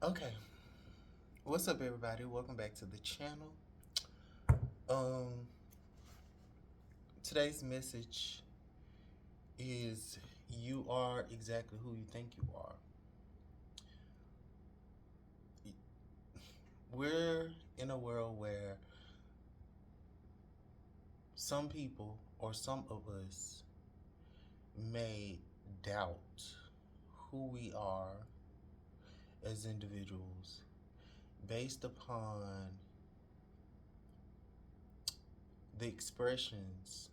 Okay, what's up, everybody? Welcome back to the channel. Um, Today's message is you are exactly who you think you are. We're in a world where some people or some of us may doubt who we are as individuals based upon the expressions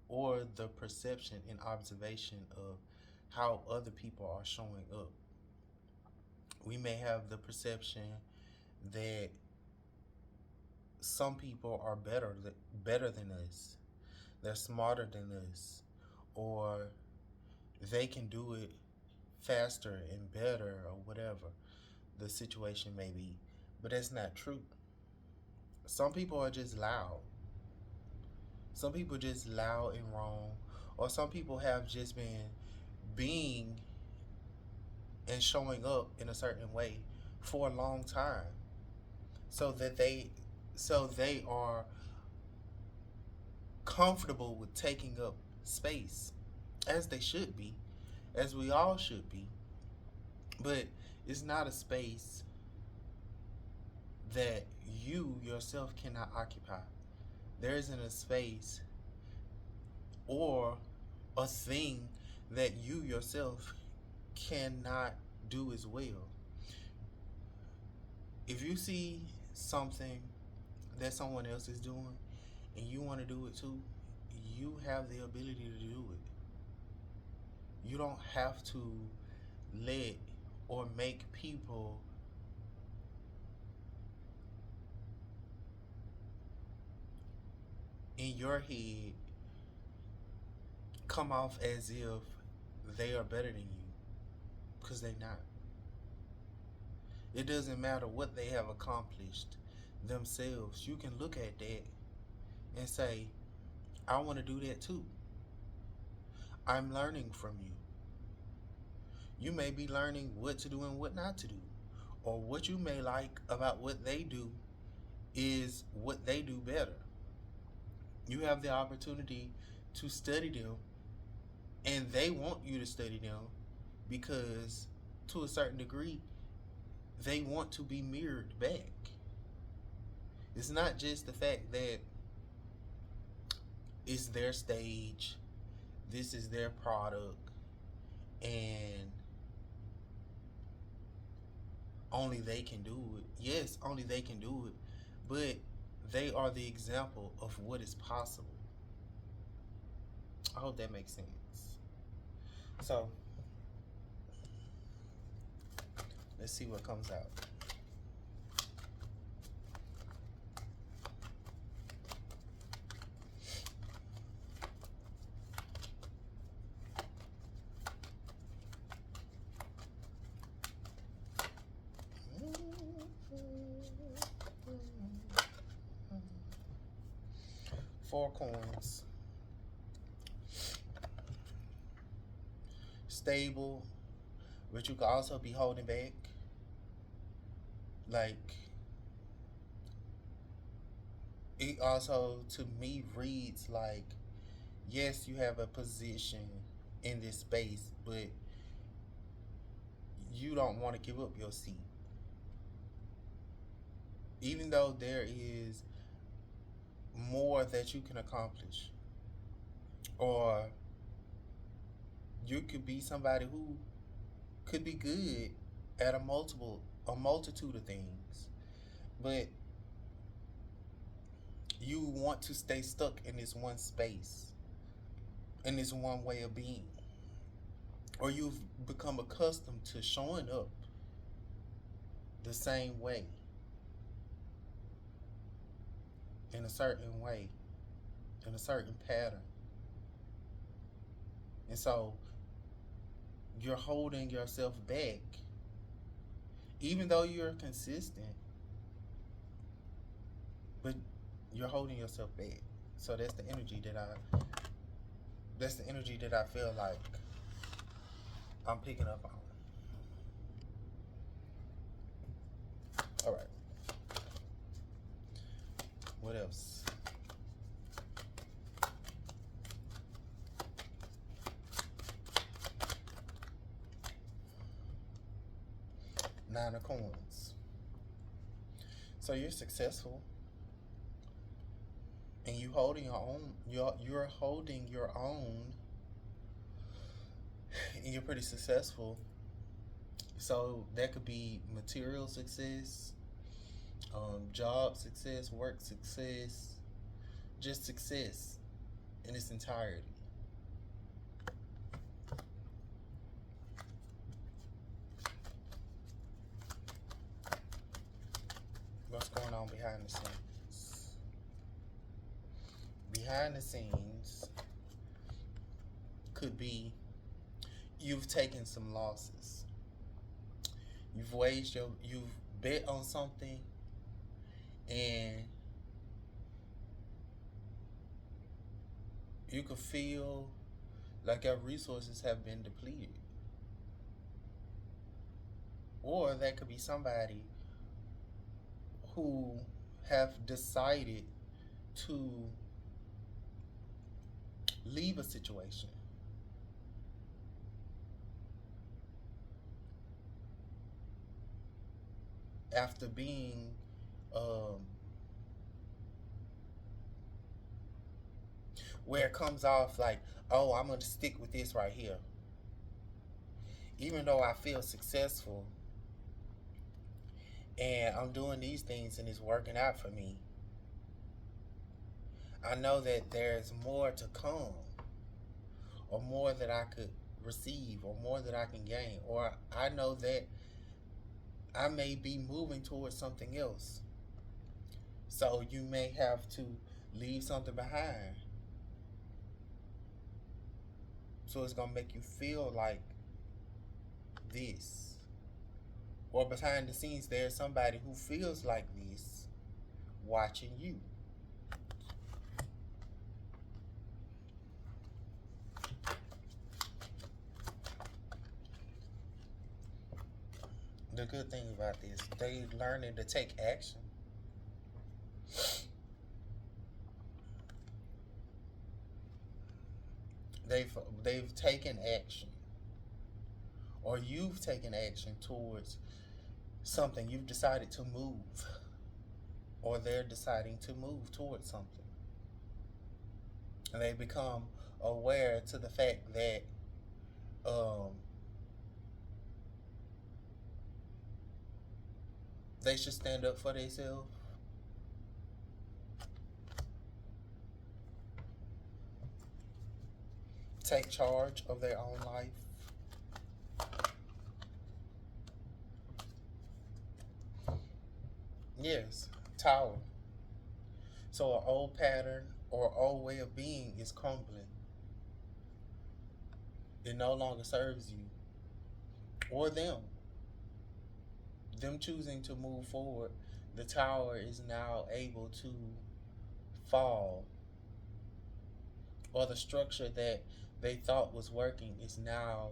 or the perception and observation of how other people are showing up. We may have the perception that some people are better than us. They're smarter than us, or they can do it faster and better, or whatever the situation may be. But that's not true. Some people are just loud. Some people just loud and wrong, or some people have just been being and showing up in a certain way for a long time, so that they are comfortable with taking up space, as they should be, as we all should be. But it's not a space that you yourself cannot occupy. There isn't a space or a thing that you yourself cannot do as well. If you see something that someone else is doing and you want to do it too, you have the ability to do it. You don't have to let or make people in your head come off as if they are better than you, because they're not. It doesn't matter what they have accomplished themselves. You can look at that and say, I want to do that too. I'm learning from you. You may be learning what to do and what not to do. Or what you may like about what they do is what they do better. You have the opportunity to study them, and they want you to study them because, to a certain degree, they want to be mirrored back. It's not just the fact that it's their stage, this is their product, and only they can do it. Yes, only they can do it, but they are the example of what is possible. I hope that makes sense. So, let's see what comes out. Four coins. Stable, but you could also be holding back. Like, it also, to me, reads like, yes, you have a position in this space, but you don't want to give up your seat. Even though there is more that you can accomplish, or you could be somebody who could be good at a multitude of things, but you want to stay stuck in this one space, in this one way of being, or you've become accustomed to showing up the same way, in a certain way, in a certain pattern. And so you're holding yourself back, even though you're consistent, but you're holding yourself back. So that's the energy that I feel like I'm picking up on. All right. What else? Nine of coins. So you're successful, and you holding your own. You're holding your own, and you're pretty successful. So that could be material success, job success, work success, just success in its entirety. What's going on behind the scenes? Behind the scenes could be you've taken some losses. You've bet on something, and you could feel like your resources have been depleted. Or that could be somebody who have decided to leave a situation after being um, where it comes off like, oh, I'm going to stick with this right here. Even though I feel successful and I'm doing these things and it's working out for me, I know that there's more to come, or more that I could receive, or more that I can gain, or I know that I may be moving towards something else. So you may have to leave something behind. So it's going to make you feel like this. Or behind the scenes, there's somebody who feels like this watching you. The good thing about this, they learning to take action. They've they've taken action, or you've taken action towards something. You've decided to move, or they're deciding to move towards something, and they become aware to the fact that um, they should stand up for themselves. Take charge of their own life. Yes, tower. So an old pattern or old way of being is crumbling. It no longer serves you or them. Them choosing to move forward, the tower is now able to fall, or the structure that they thought was working is now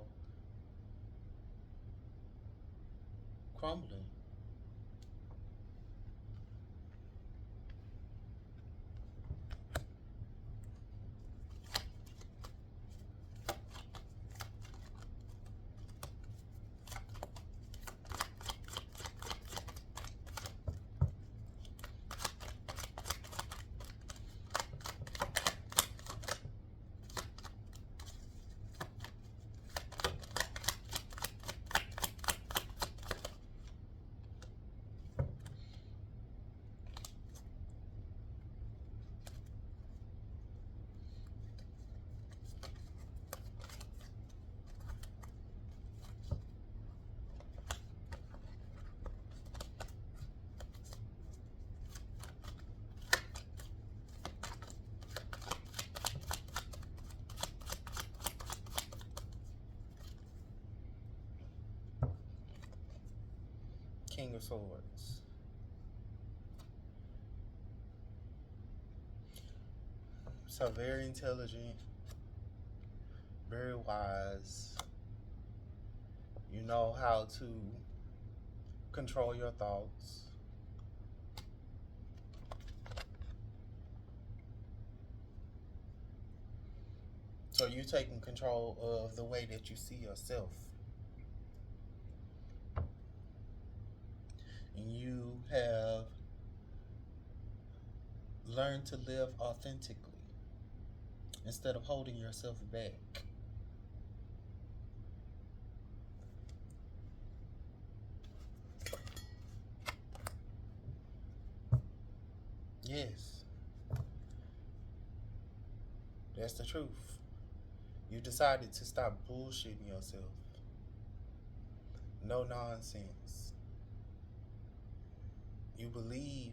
crumbling. King of Swords. So very intelligent, very wise. You know how to control your thoughts. So you taking control of the way that you see yourself, and you have learned to live authentically instead of holding yourself back. Yes, that's the truth. You decided to stop bullshitting yourself. No nonsense. You believe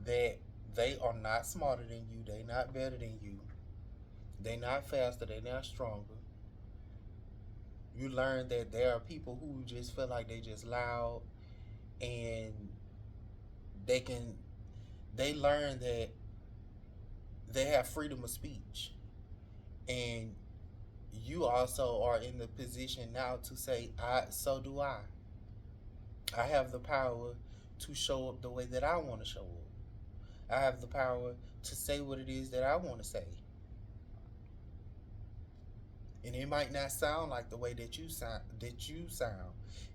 that they are not smarter than you, they not better than you, they not faster, they not stronger. You learn that there are people who just feel like they just loud, and they can they learn that they have freedom of speech. And you also are in the position now to say, I so do I. I have the power to show up the way that I want to show up. I have the power to say what it is that I want to say. And it might not sound like the way that you sound.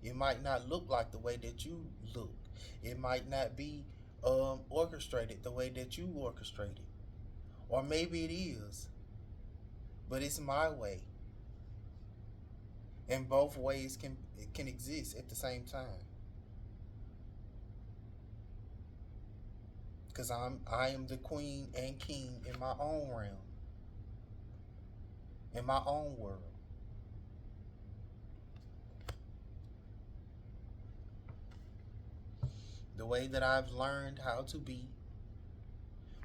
It might not look like the way that you look. It might not be orchestrated the way that you orchestrate it. Or maybe it is, but it's my way. And both ways can exist at the same time. Because I am the queen and king in my own realm, in my own world. The way that I've learned how to be,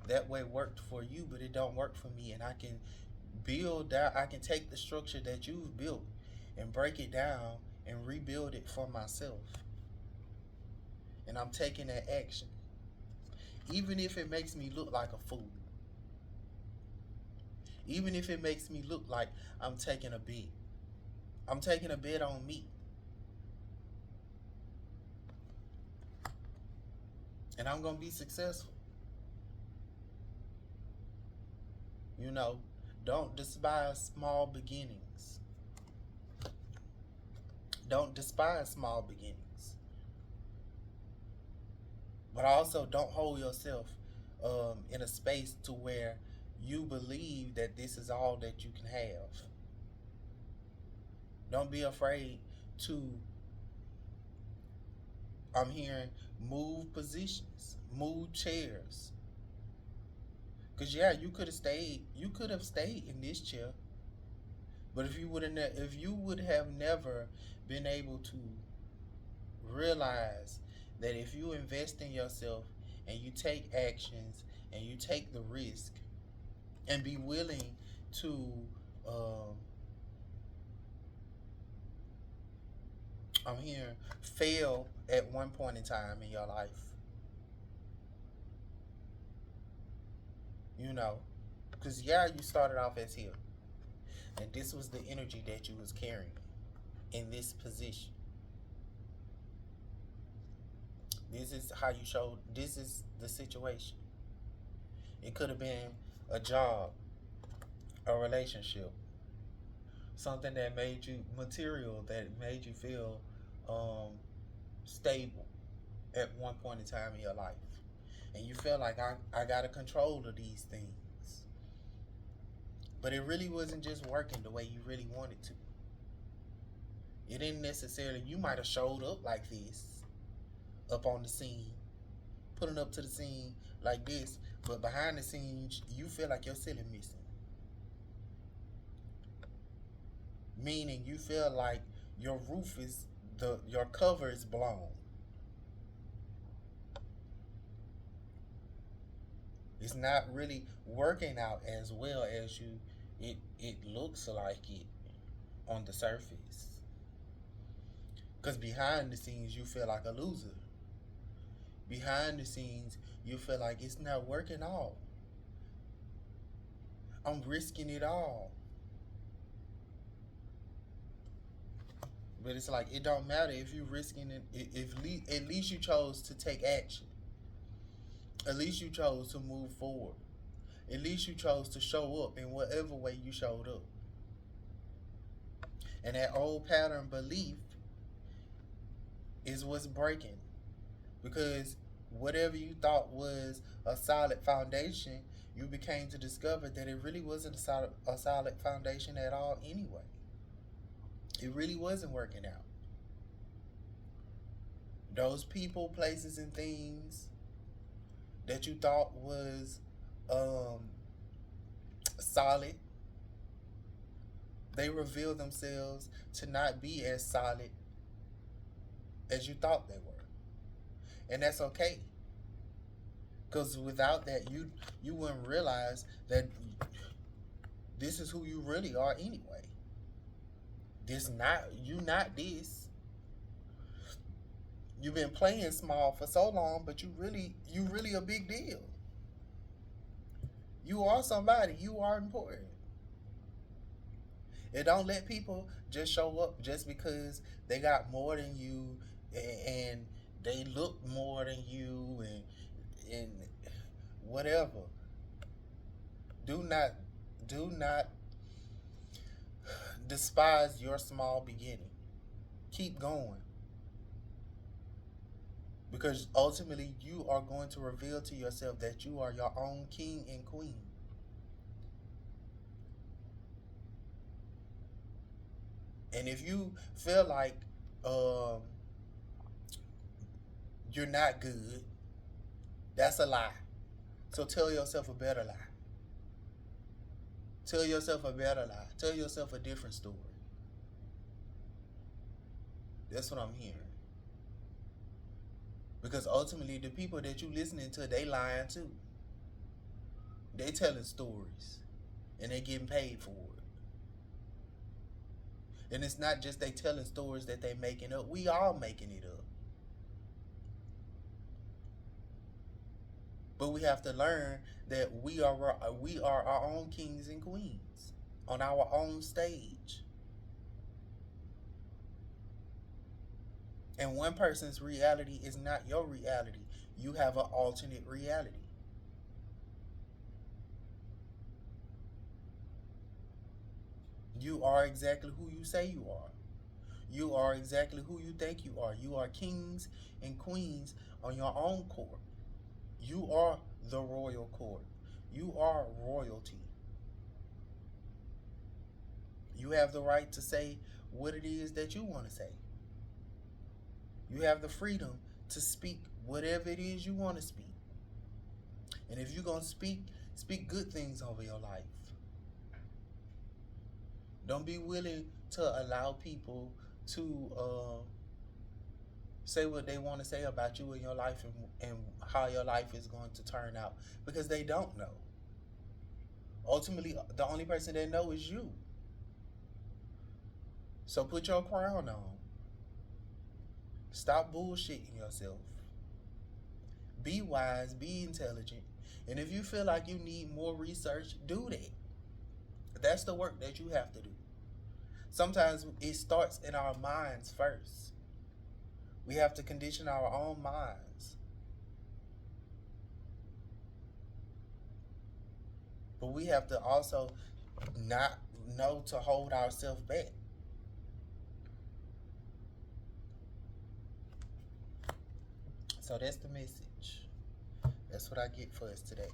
that way worked for you, but it don't work for me. And I can build that. I can take the structure that you've built and break it down and rebuild it for myself. And I'm taking that action, even if it makes me look like a fool. Even if it makes me look like I'm taking a bet. I'm taking a bet on me, and I'm gonna be successful. You know, don't despise small beginnings. Don't despise small beginnings. But also don't hold yourself in a space to where you believe that this is all that you can have. Don't be afraid to, I'm hearing, move positions, move chairs. Cause yeah, you could have stayed in this chair. But if you would have never been able to realize that if you invest in yourself and you take actions and you take the risk and be willing to, um, I'm here, fail at one point in time in your life, you know, because yeah, you started off as here, and this was the energy that you was carrying in this position. This is how you showed. This is the situation. It could have been a job, a relationship, something that made you material, that made you feel um, stable at one point in time in your life. And you feel like I got a control of these things. But it really wasn't just working the way you really wanted to. It didn't necessarily, you might have showed up like this, up on the scene, pulling up to the scene like this, but behind the scenes, you feel like your ceiling missing. Meaning you feel like your roof is, your cover is blown. It's not really working out as well as it looks like it on the surface. Cause behind the scenes you feel like a loser. Behind the scenes you feel like it's not working out. I'm risking it all. But it's like it don't matter if you risking it. If at least you chose to take action. At least you chose to move forward. At least you chose to show up in whatever way you showed up. And that old pattern belief is what's breaking. Because whatever you thought was a solid foundation, you became to discover that it really wasn't a solid foundation at all anyway. It really wasn't working out. Those people, places, and things that you thought was um, solid, they reveal themselves to not be as solid as you thought they were. And that's okay. Because without that, you wouldn't realize that this is who you really are anyway. This not you not this. You've been playing small for so long, but you really a big deal. You are somebody. You are important. And don't let people just show up just because they got more than you, and they look more than you, and whatever. Do not do not despise your small beginning. Keep going, because ultimately you are going to reveal to yourself that you are your own king and queen. And if you feel like um, you're not good, that's a lie. So tell yourself a better lie. Tell yourself a better lie. Tell yourself a different story. That's what I'm hearing. Because ultimately, the people that you listening to, they lying too. They telling stories, and they getting paid for it. And it's not just they telling stories that they making up. We all making it up. But we have to learn that we are our own kings and queens on our own stage. And one person's reality is not your reality. You have an alternate reality. You are exactly who you say you are. You are exactly who you think you are. You are kings and queens on your own court. You are the royal court. You are royalty. You have the right to say what it is that you want to say. You have the freedom to speak whatever it is you want to speak. And if you're going to speak good things over your life. Don't be willing to allow people to say what they want to say about you in your life, and how your life is going to turn out, because they don't know. Ultimately, the only person that knows is you. So put your crown on. Stop bullshitting yourself. Be wise, be intelligent. And if you feel like you need more research, do that. That's the work that you have to do. Sometimes it starts in our minds first. We have to condition our own minds. But we have to also not know to hold ourselves back. So that's the message. That's what I get for us today.